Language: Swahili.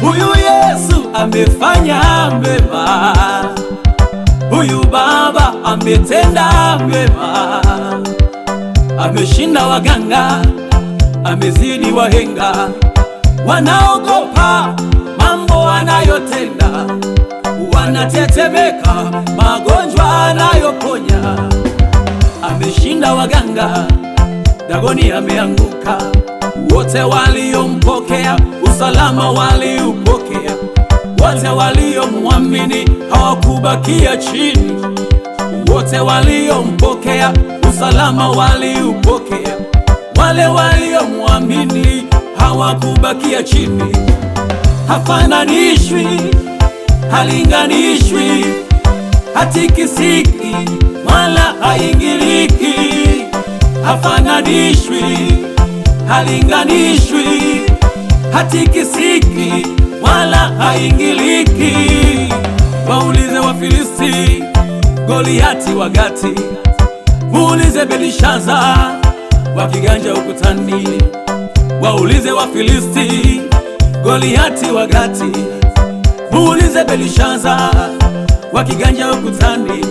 Huyu Yesu amefanya mema, huyu Baba ametenda mema. Ameshinda waganga, amezidi wahenga, wanaogopa mambo anayotenda, wanatetemeka magonjwa anayoponya. Ameshinda waganga, Dagoni ameanguka, wote waliompokea usalama waliupokea, wote waliomwamini hawakubakia chini, wote waliompokea usalama waliupokea, wale waliomwamini hawakubakia chini. Hafananishwi, halinganishwi, hatikisiki wala haingiliki. Hafananishwi, halinganishwi, hatikisiki wala haingiliki. Waulize Wafilisti Goliati wa Gati, muulize Belishaza wakiganja ukutani. Waulize Wafilisti Goliati wa Gati, muulize Belishaza wakiganja ukutani.